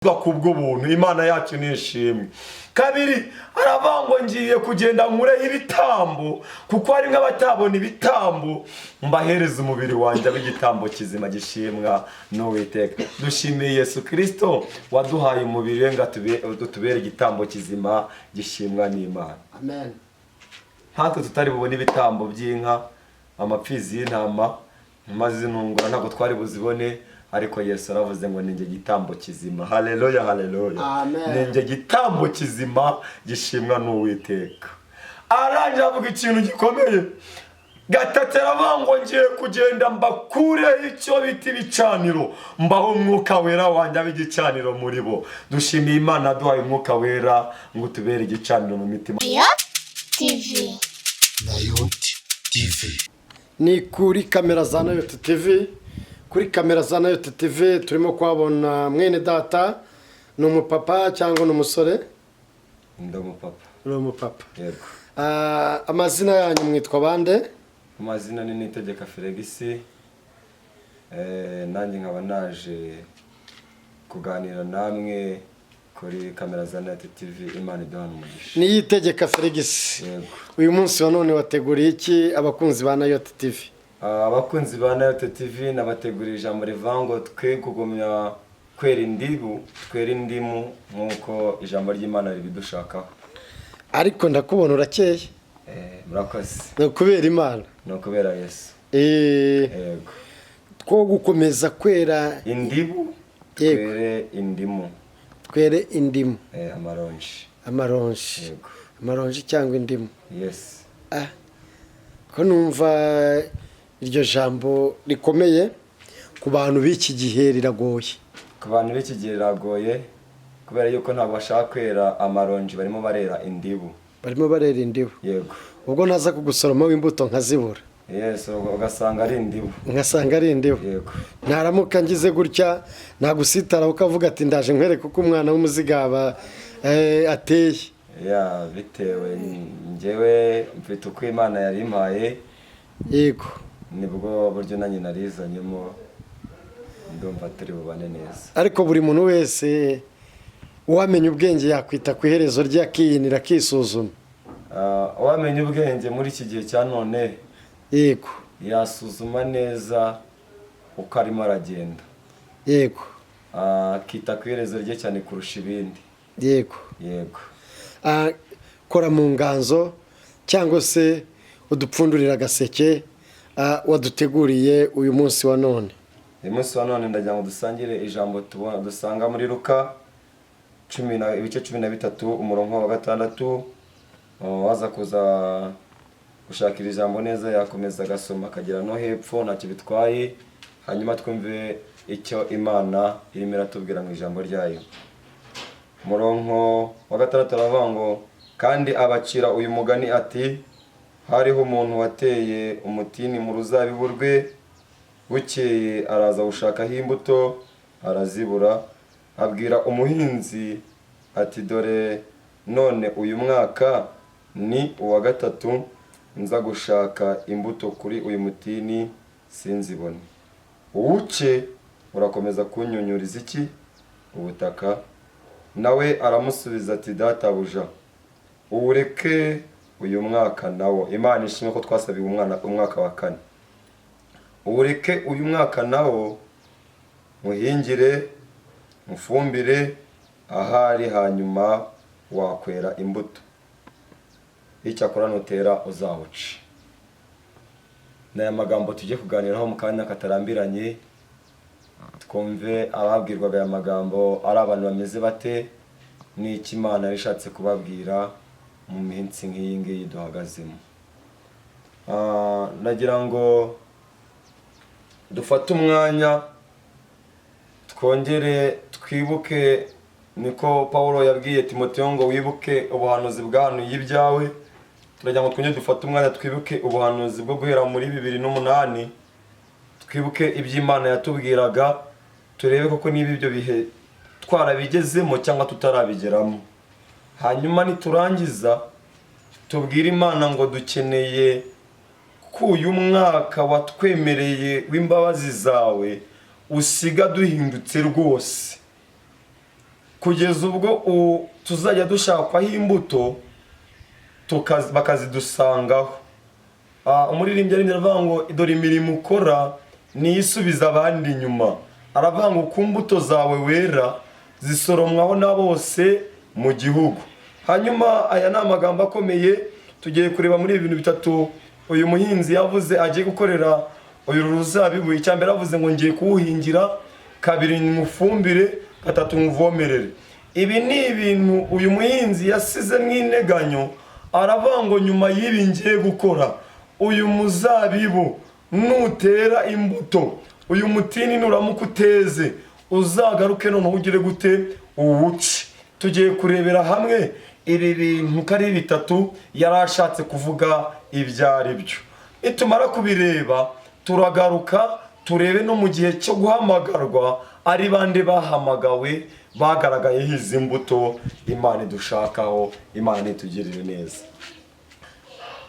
kubwo buntu Imana yacu nishimwe. Kabiri aravango ngiye kugenda nkureho ibitambo kuko hari nk'abatabona ibitambo mbahereza umubiri wanjye abigitambo kizima gishimwa n'Uwiteka. Dushimiye Yesu Kristo waduhaye umubiri we tubere igitambo kizima gishimwa n'Imana. Amen. Hatwe tutari bubone ibitambo by'inka, amapfizi y'intama, maze ntungura ntabwo twari buzibone, ariko Yesu aravuze ngo ninjye gitambo kizima. Haleluya, haleluya. Amen. Ninjye gitambo kizima gishimwa n'Uwiteka. Aranje avuga ikintu gikomeye. Gatatera bango ngiye kugenda mbakure icyo biti bicaniro, mbaho umwuka wera wanjye abigicaniro muri bo. Dushimiye Imana duhaye umwuka wera ngo tubere igicaniro mu mitima. TV. Nayoti TV. Ni kuri kamera za Nayoti TV. Kuri kamera za Nayoti TV turimo kuhabona mwene data, ni umupapa cyangwa ni umusore? Ndi umupapa. Ni umupapa. Yego. Amazina yanyu mwitwa bande? Amazina ni Niyitegeka Felix. Nanjye nkaba naje kuganira namwe kuri kamera za Nayoti TV. Imana iduhana umugisha. Niyitegeka Felix. Yego. Uyu munsi wa none wateguriye iki abakunzi ba Nayoti TV? Abakunzi ba Nayoti TV nabategurira ijambo rivango twe kugumya kwera indimu nkuko ijambo ry'Imana ribidushakaho. Ariko ndakubona urakeye. Murakoze. No kubera Imana. No kubera Yesu. Yego. Two gukomeza kwera indimu, Yego. twere indimu. Twere indimu. Amaronji. Amaronji. Yego. Amaronji cyangwa indimu. Yes. Ko numva iryo jambo rikomeye ku bantu b'iki gihe riragoye. Ku bantu b'iki gihe riragoye kubera yuko ntabwo bashaka kwera amaronji, barimo barera indibu. Barimo barera indibu. Yego. Ubwo naza kugusoroma w'imbuto nkazibura. Yes, ugasanga ari indibu. Nkasanga ari indibu. Yego. Ntaramuka ngize gutya nagusitara ukavuga ati ndaje nkwereke uko umwana w'umuzigaba ateye. Ya bitewe njyewe mfite uko Imana yari impaye. Yego. Nibwo buryo nanjye narizanyemo, ndumva turi bubane neza. Ariko buri muntu wese uwamenya ubwenge yakwita ku iherezo rye akiyinira akisuzuma. Uwamenya ubwenge muri iki gihe cya none, Yego. yasuzuma neza uko arimo aragenda. Yego. Akita ku iherezo rye cyane kurusha ibindi. Yego. Yego. Kora mu nganzo cyangwa se udupfundurira agaseke waduteguriye uyu munsi wa none. Uyu munsi wa none ndagira ngo dusangire ijambo dusanga muri Luka ibice 13 umurongo wa 6. Waza kuza gushakira ijambo neza yakomeza agasoma akagera no hepfo ntacyo bitwaye, hanyuma twumve icyo Imana irimo iratubwira mu ijambo ryayo. Umurongo wa 6 aravuga ngo kandi abacira uyu mugani ati, hariho umuntu wateye umutini mu ruzabibu rwe, bukeye araza gushakaho imbuto arazibura, abwira umuhinzi ati dore none uyu mwaka ni uwa 3 nza gushaka imbuto kuri uyu mutini sinzibone. Uwuce urakomeza kunyunyuriza iki? Ubutaka. Nawe aramusubiza ati databuja, uwureke uyu mwaka nawo. Imana ishimwe ko twasabiye umwaka wa 4. Uwureke uyu mwaka nawo muhingire mufumbire ahari, hanyuma wakwera imbuto. Icyakora nutera uzawuca. N'aya magambo tujye kuganiraho mu kanya katarambiranye, twumve ababwirwaga aya magambo ari abantu bameze bate, ni iki Imana yashatse kubabwira mu minsi nk'iyi ngiyi duhagazemo. Nagira ngo dufate umwanya twongere twibuke, niko Paulo yabwiye Timoteyo ngo wibuke ubuhanuzi bwahanuye ibyawe. Turagira ngo twongere dufate umwanya twibuke ubuhanuzi bwo guhera muri 2008, twibuke iby'Imana yatubwiraga, turebe koko niba ibyo bihe twarabigezemo cyangwa tutarabigeramo. Hanyuma niturangiza tubwire Imana ngo dukeneye ko uyu mwaka watwemereye w'imbabazi zawe usiga duhindutse rwose. kugeza ubwo tuzajya dushakwaho imbuto bakazidusangaho. Umuririmbyi arimo aravuga ngo dore imirimo ukora niyo isubiza abandi inyuma. Aravuga ngo ku mbuto zawe wera zisoromwaho na bose mu gihugu. Hanyuma aya ni amagambo akomeye tugiye kureba muri ibi bintu bitatu uyu muhinzi yavuze agiye gukorera uyu ruzabibu. Icya mbere avuze ngo ngiye kuwuhingira, kabiri mufumbire, gatatu muvomerere. Ibi ni ibintu uyu muhinzi yasize mw'integanyo. Aravuga ngo nyuma y'ibi ngiye gukora, uyu muzabibu nutera imbuto, uyu mutini nuramuka uteze, uzagaruke noneho ugire gute uwuce. Tugiye kurebera hamwe ibi bintu ko ari bitatu yari ashatse kuvuga ibyo ari byo. Nitumara kubireba turagaruka turebe no mu gihe cyo guhamagarwa ari bande bahamagawe bagaragayeho izi mbuto Imana idushakaho. Imana itugirire neza.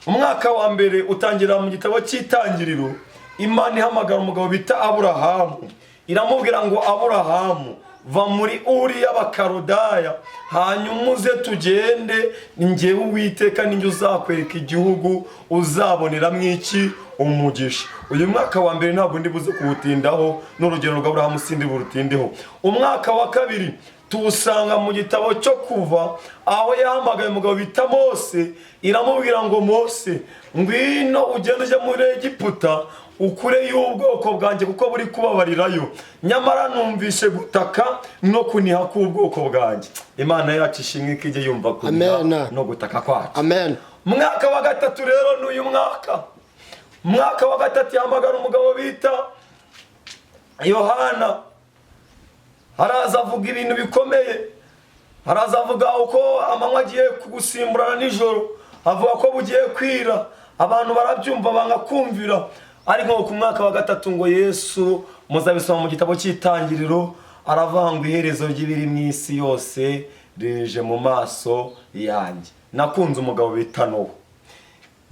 Umwaka wa mbere utangira mu gitabo cy'Itangiriro. Imana ihamagara umugabo bita Aburahamu, iramubwira ngo Aburahamu, va muri Uri y'Abakaludaya, hanyuma uze tugende, njyewe Uwiteka ninjye uzakwereka igihugu uzaboneramo iki umugisha. Uyu mwaka wa mbere ntabwo ndi buze kuwutindaho, n'urugero rwa Aburahamu sindi burutindeho. Umwaka wa kabiri tuwusanga mu gitabo cyo Kuva, aho yahamagaye umugabo bita Mose, iramubwira ngo Mose, ngwino ugende ujye muri Egiputa ukureyo ubwoko bwanjye kuko buri kubabarirayo, nyamara numvishe gutaka no kuniha k'ubwoko bwanjye. Imana yacu ishimwe ko ijye yumva kuniha no gutaka kwacu. Amen. Mwaka wa gatatu rero n'uyu mwaka wa gatatu yahamagara umugabo bita Yohana. Haraza avuga ibintu bikomeye. Haraza avuga uko amanywa agiye kugusimburana nijoro, avuga ko bugiye kwira. Abantu barabyumva banga kumvira. Ariko ku mwaka wa gatatu ngo Yesu, muzabisoma mu gitabo cy'Itangiriro, aravuga ngo iherezo ry'ibiri mu isi yose rije mu maso yanjye. Nakunze umugabo bita Nowa.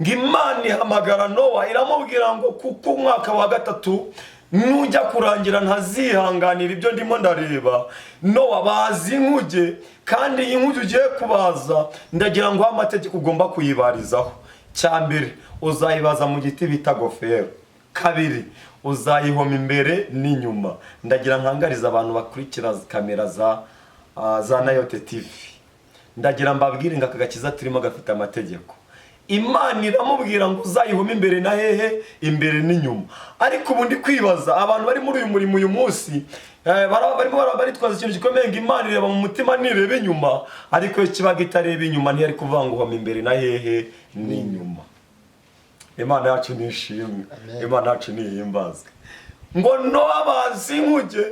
Ngo Imana ihamagara Nowa iramubwira ngo kuko umwaka wa gatatu nujya kurangira ntazihanganira ibyo ndimo ndareba. Nowa, bazi inkuge, kandi iyi nkuge ugiye kubaza ndagira ngo amategeko ugomba kuyibarizaho. Cya mbere, uzayibaza mu giti bita gofero. Kabiri, uzayihoma imbere n'inyuma. Ndagira nkangariza abantu bakurikira kamera za Nayote TV, ndagira mbabwire ngo aka gakiza turimo gafite amategeko. Imana iramubwira ngo uzayihoma imbere na hehe, imbere n'inyuma. Ariko ubu ndi kwibaza abantu bari muri uyu murimo uyu munsi, barimo baritwaza ikintu gikomeye ngo Imana ireba mu mutima ntirebe inyuma, ariko kibaga itareba inyuma ntiyari kuvuga ngo homa imbere na hehe n'inyuma. Imana yacu nishimwe, Imana yacu nihimbazwe. Ngo Nowa bazi inkuge,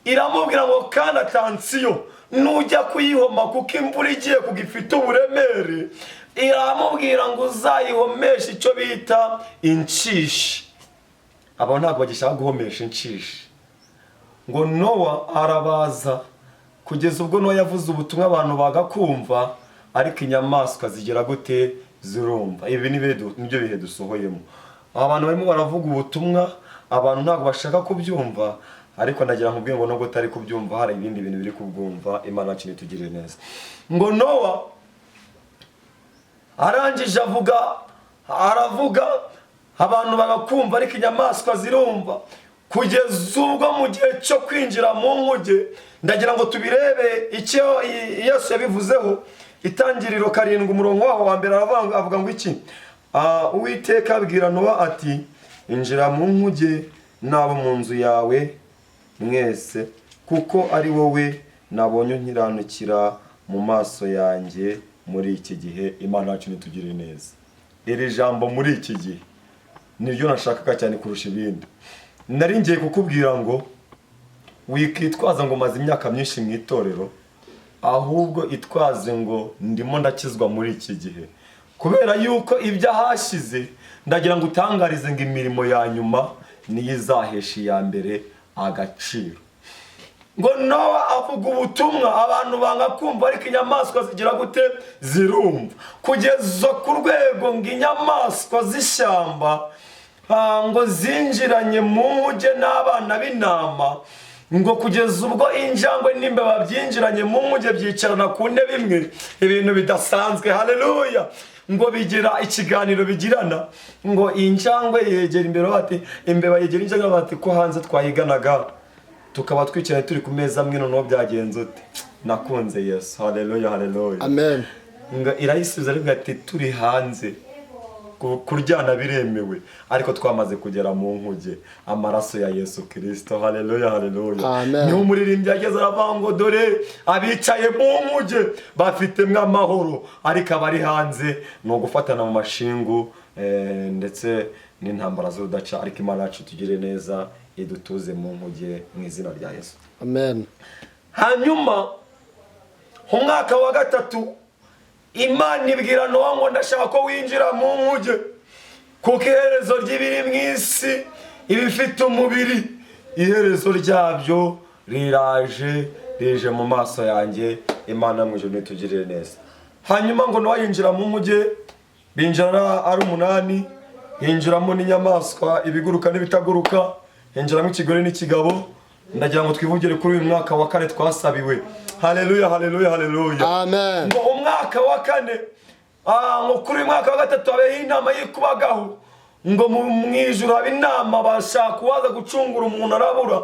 iramubwira ngo kana atansiyo nujya kuyihoma kuko imvura igiye kugifite uburemere, iramubwira ngo uzayihomeshe icyo bita inshishi. Abo ntabwo bagishaka guhomesha inshishi. Ngo Nowa arabaza kugeza ubwo Nowa yavuze ubutumwa abantu bagakumva, ariko inyamaswa zigera gute zirumva. Ibi nibyo bihe dusohoyemo. Abantu barimo baravuga ubutumwa, abantu ntabwo bashaka kubyumva, ariko ndagira nkubwiye ngo nubwo utari kubyumva hari ibindi bintu biri kubwumva. Imana yacu nitugirire neza. Ngo Nowa arangije aravuga abantu bagakumva, ariko inyamaswa zirumva. Kugeza ubwo mu gihe cyo kwinjira mu nkuge, ndagira ngo tubirebe icyo Yesu yabivuzeho. Itangiriro 7 umurongo waho wa mbere avuga ngo iki? Uwiteka abwira Nowa ati, injira mu nkuge n'abo mu nzu yawe mwese, kuko ari wowe nabonye nkiranukira mu maso yanjye muri iki gihe. Imana yacu nitugire neza. Iri jambo muri iki gihe niryo nashakaga cyane kurusha ibindi. Nari ngiye kukubwira ngo wikitwaza ngo maze imyaka myinshi mu itorero, ahubwo itwaze ngo ndimo ndakizwa muri iki gihe. Kubera yuko ibyo ahashize, ndagira ngo utangarize ngo imirimo ya nyuma niyo izahesha iya mbere agaciro. Ngo Nowa avuga ubutumwa, abantu banga kumva, ariko inyamaswa zigira gute zirumva. Kugeza ku rwego ngo inyamaswa z'ishyamba ngo zinjiranye mu nkuge n'abana b'intama, ngo kugeza ubwo injangwe n'imbeba byinjiranye mu nkuge byicarana ku ntebe imwe, ibintu bidasanzwe. Haleluya! ngo bigira ikiganiro bigirana, ngo injangwe yegera imbere bati, imbeba yegera injangwe bati, ko hanze twayiganaga tukaba twicaye turi ku meza amwe, noneho byagenze ute? Nakunze Yesu. Haleluya, haleluya, amen. ngo irayisubiza ariko ati, turi hanze kuryana biremewe, ariko twamaze kugera mu nkuge, amaraso ya Yesu Kristo. Haleluya, haleluya. Niho umuririmbyi ageze aravuga ngo dore abicaye mu nkuge bafitemo amahoro, ariko abari hanze ni ugufatana mu mashingu ndetse n'intambara z'urudaca. Ariko Imana yacu tugire neza, idutuze mu nkuge mu izina rya Yesu, amen. hanyuma umwaka wa gatatu Imana ibwira Nowa ngo ndashaka ko winjira mu nkuge, kuko iherezo ry'ibiri mu isi, ibifite umubiri, iherezo ryabyo rije mu maso yanjye. Imana mu ijuru nitugirire neza. Hanyuma ngo Nowa yinjira mu nkuge, binjira ari 8, hinjiramo n'inyamaswa, ibiguruka n'ibitaguruka, hinjiramo ikigore n'ikigabo. Ndagira ngo twivugire kuri uyu mwaka wa 4 twasabiwe. Haleluya, haleluya, haleluya, amen. ngo umwaka wa 4, ngo kuri uyu mwaka wa 3 habeho inama y'ikubagaho, ngo mu ijuru haba inama, bashaka uwaza gucungura umuntu arabura,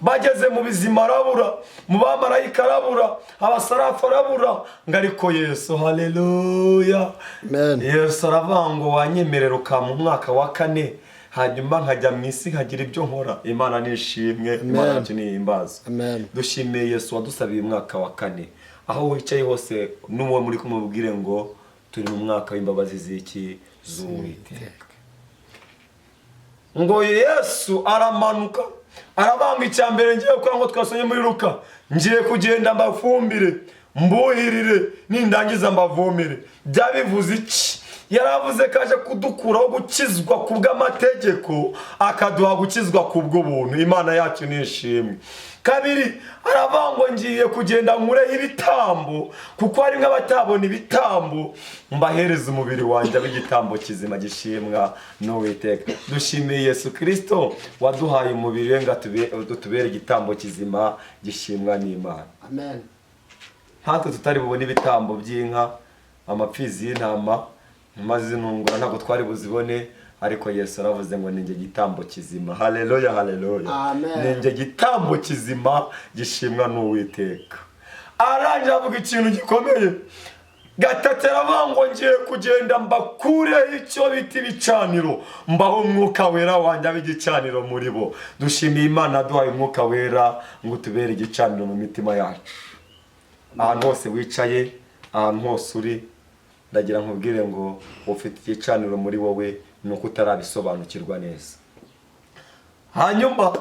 bageze mu bizima arabura, mu bamarayika arabura, abasarafu arabura, ngo ariko Yesu. Haleluya, amen. Yesu aravuga ngo wanyemerera ukama umwaka wa 4, hanyuma nkajya mu isi nkagira ibyo nkora. Imana nishimwe, Imana yacu nihimbazwe. Dushimiye Yesu wadusabiye umwaka wa 4. Aho wicaye hose n'uwo muri kumubwire ngo turi mu mwaka w'imbabazi z'iki? Z'Uwiteka. Ngo Yesu aramanuka arabanga icyambere ngiye kwa ngo twasonye muri Luka, ngiye kugenda mbafumbire mbuhirire nindangiza mbavomere. Byabivuze iki? Yaravuze kaje kudukuraho gukizwa kubw'amategeko akaduha gukizwa kubw'ubuntu. Imana yacu nishimwe. Kabiri aravuga ngo ngiye kugenda nkureho ibitambo, kuko hari nk'abatabona ibitambo, mbahereza umubiri wanjye w'igitambo kizima gishimwa n'Uwiteka. Dushimiye Yesu Kristo waduhaye umubiri ngo tubere igitambo kizima gishimwa n'Imana. Amen. Hatwe tutari bubone ibitambo by'inka, amapfizi y'intama, maze ntungura ntabwo twari buzibone, ariko Yesu aravuze ngo ninjye gitambo kizima. Haleluya, haleluya, ninjye gitambo kizima gishimwa n'Uwiteka. Aranje avuga ikintu gikomeye. Gatatu aravuga ngo ngiye kugenda mbakure icyo bita ibicaniro, mbaho umwuka wera wanjye w'igicaniro muri bo. Dushimiye Imana duhaye umwuka wera ngo tubere igicaniro mu mitima yacu. Ahantu hose wicaye, ahantu hose uri, ndagira nkubwire ngo ufite igicaniro muri wowe, nuko utarabisobanukirwa neza. Hanyuma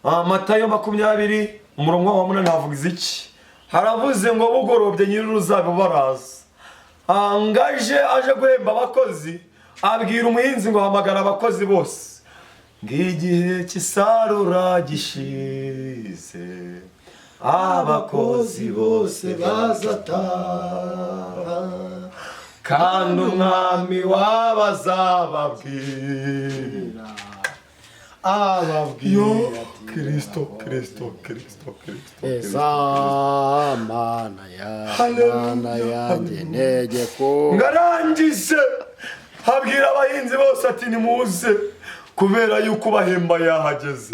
Matayo 20 umurongo wa 8 havuga iki? Haravuze ngo bugorobye nyir'uruzabibu baraza, aje guhemba abakozi, abwira umuhinzi ngo hamagara abakozi bose, ng'igihe cy'isarura gishize, abakozi bose bazataha, kandi umwami w'abazababwira, ababwira Kristo, Kristo, Kristo, Kristo, Mana yanjye negeko. Ngarangize habwira abahinzi bose ati nimuze, kubera yuko bahemba yahageze.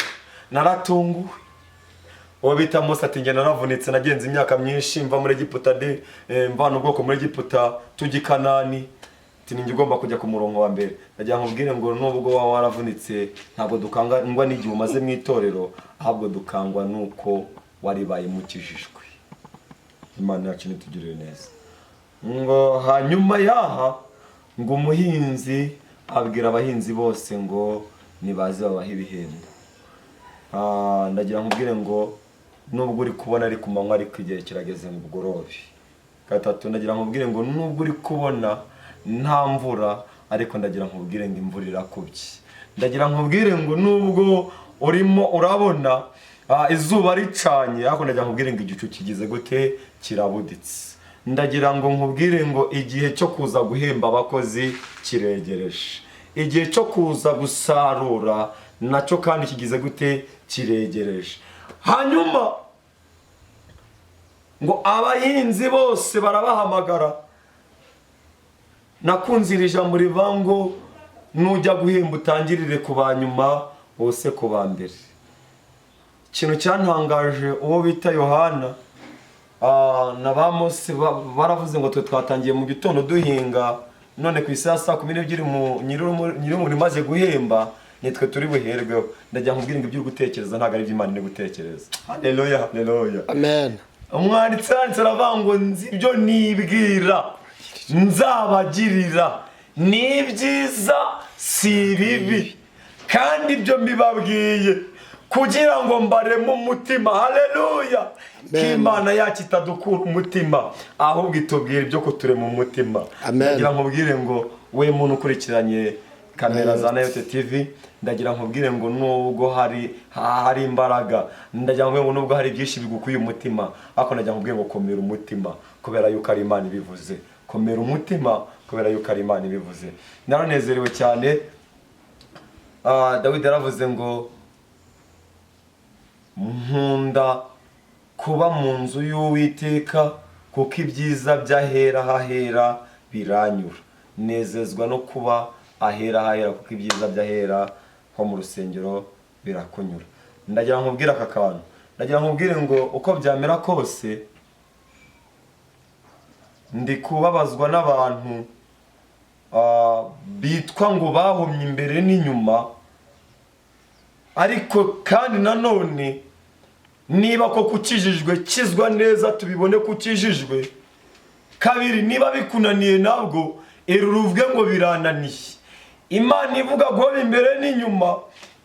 Naratunguwe. Uwo bita Mose ati nge naravunitse, nagenze imyaka myinshi mva muri Egiputa mvana ubwoko muri Egiputa tujya i Kanani, ati ninjye ugomba kujya ku murongo wa mbere. Ndagira nkubwire ngo nubwo waba waravunitse, ntabwo dukangwa n'igihe umaze mu itorero, ahubwo dukangwa nuko waribaye mukijijwe. Imana yacu nitugirire neza. Ngo hanyuma yaha ngo umuhinzi abwira abahinzi bose ngo nibaze babahe ibihembo. Ndagira nkubwire ngo nubwo uri kubona ari ku manywa, ariko igihe kirageze mu bugorobi. Gatatu ndagira nkubwire ngo nubwo uri kubona nta mvura, ariko ndagira nkubwire ngo imvura irakubye. Ndagira nkubwire ngo nubwo urimo urabona izuba ricanye, ariko ndagira nkubwire ngo igicu kigize gute? Kirabuditse. Ndagira ngo nkubwire ngo igihe cyo kuza guhemba abakozi kiregereje. Igihe cyo kuza gusarura nacyo kandi kigize gute kiregereje. Hanyuma ngo abahinzi bose barabahamagara. Nakunze iri jambo rivuga ngo nujya guhemba utangirire ku banyuma bose ku ba mbere. Ikintu cyantangaje uwo bita Yohana na ba Mose baravuze ngo twe twatangiye mu gitondo duhinga, none ku isaha saa 12 nyir'umurimo maze guhemba nitwe turi buherweho. Ndajya nkubwira ngo ibyo uri gutekereza ntabwo ari iby'Imana iri gutekereza. Haleluya, haleluya, amen. Umwanditsi aravuga ngo nzi ibyo nibwira nzabagirira ni byiza si bibi, kandi ibyo mbibabwiye kugira ngo mbareme umutima. Haleluya, Imana yacu itadukura umutima ahubwo itubwira ibyo kuturema umutima. Ndagira nkubwire ngo we muntu ukurikiranye kamera za Nayote TV, ndagira nkubwire ngo nubwo hari imbaraga, ndagira nkubwire ngo nubwo hari byinshi bigukuye umutima, ariko ndagira nkubwire ngo komera umutima kubera yuko ari Imana ibivuze. Komera umutima kubera yuko ari Imana ibivuze. Naranezerewe cyane. Dawidi yaravuze ngo nkunda kuba mu nzu y'Uwiteka kuko ibyiza by'ahera hahera biranyura. Nezezwa no kuba ahera hahera kuko ibyiza by'ahera ho mu rusengero birakunyura. Ndagira nkubwire aka kantu, ndagira nkubwire ngo uko byamera kose ndi kubabazwa n'abantu bitwa ngo bahomye imbere n'inyuma, ariko kandi nanone niba ko kukijijwe kizwa neza tubibone kukijijwe. Kabiri, niba bikunaniye nabwo eruruvuge ngo birananiye. Imana ivuga guhomya imbere n'inyuma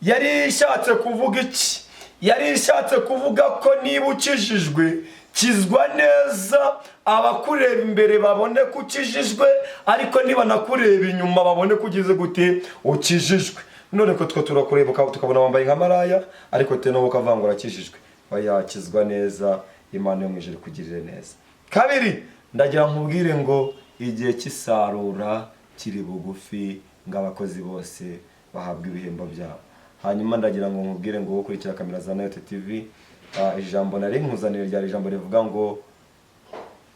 yari ishatse kuvuga iki? Yari ishatse kuvuga ko niba ukijijwe kizwa neza abakureba imbere babone kukijijwe, ariko niba nakureba inyuma babone kugize gute ukijijwe. None ko twe turakureba tukabona wambaye nka maraya, ariko te no ukavangura akijijwe. Bayakizwa neza, Imana yo mwijuru kugirire neza. Kabiri, ndagira nkubwire ngo igihe cy'isarura kiri bugufi ng'abakozi bose bahabwa ibihembo byabo. Hanyuma ndagira ngo nkubwire ngo ukurikira kamera za Nayote TV, ijambo nari nkuzanire ryari ijambo rivuga ngo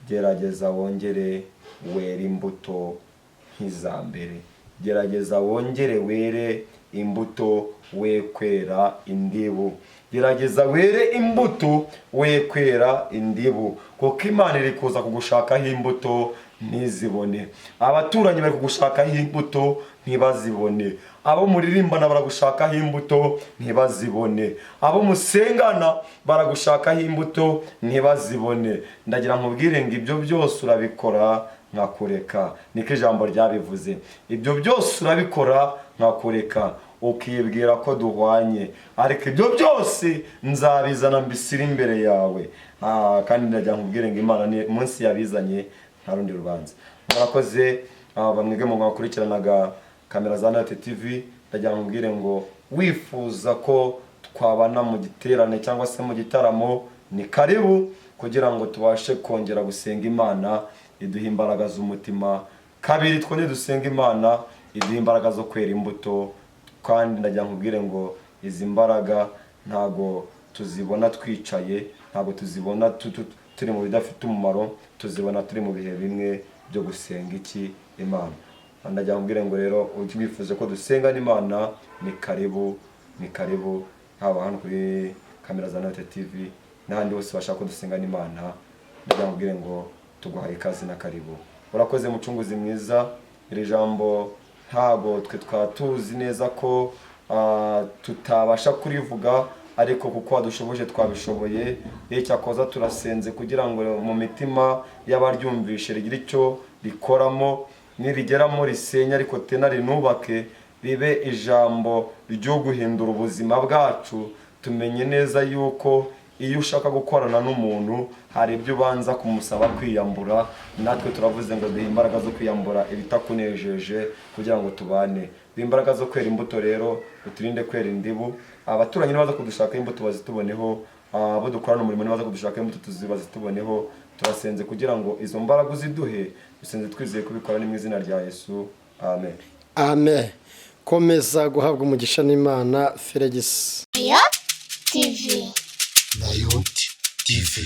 gerageza wongere were imbuto nk'izambere. Gerageza wongere were imbuto we kwera indibu. Gerageza were imbuto we kwera indibu, kuko Imana iri kuza kugushakaho imbuto ntizibone. Abaturanyi bari kugushakaho imbuto ntibazibone. Abo muririmbana baragushakaho imbuto ntibazibone. Abo musengana baragushakaho imbuto ntibazibone. Ndagira nkubwire ngo ibyo byose urabikora nkakureka. Niko ijambo ryabivuze. Ibyo byose urabikora nkakureka, ukibwira ko duhwanye, ariko ibyo byose nzabizana mbisira imbere yawe. Kandi ndagira nkubwire ngo Imana ni munsi yabizanye nta rundi rubanza. Murakoze bamwege mu bakurikiranaga kamera za Nayote TV. Ndagira nkubwire ngo wifuza ko twabana mu giterane cyangwa se mu gitaramo, ni karibu kugira ngo tubashe kongera gusenga Imana iduha imbaraga z'umutima. Kabiri, twone dusenga Imana iduha imbaraga zo kwera imbuto. Kandi ndagira nkubwire ngo izi mbaraga ntago tuzibona twicaye, ntago tuzibona turi mu bidafite umumaro, tuzibona turi mu bihe bimwe byo gusenga iki Imana. Ndagira nkubwire ngo rero ugibifuze ko dusenga n'Imana, ni karibu, ni karibu, haba hano kuri kamera za Nayote TV n'ahandi hose bashaka ko dusenga n'Imana. Ndagira nkubwire ngo tuguhaye ikaze na karibu. Urakoze mucunguzi mwiza. Iri jambo ntago twe twatuzi neza ko tutabasha kurivuga, ariko kuko wadushoboje twabishoboye. Cyakoza turasenze kugira ngo mu mitima y'abaryumvishe rigire icyo rikoramo, nirigeramo risenya ariko tena rinubake, ribe ijambo ryo guhindura ubuzima bwacu. Tumenye neza yuko iyo ushaka gukorana n'umuntu hari ibyo ubanza kumusaba kwiyambura. Natwe turavuze ngo duhe imbaraga zo kwiyambura ibitakunejeje kugira ngo tubane. Imbaraga zo kwera imbuto rero uturinde kwera indibu. Abaturanyi baza kudushaka imbuto bazituboneho, abo dukorana umurimo baza kudushaka imbuto tuzibazituboneho. Turasenze kugira ngo izo mbaraga uziduhe, dusenze twizeye kubikora ni mu izina rya Yesu. Amen. Amen. komeza guhabwa umugisha n'Imana. Feregisi Nayo TV. Nayoti TV.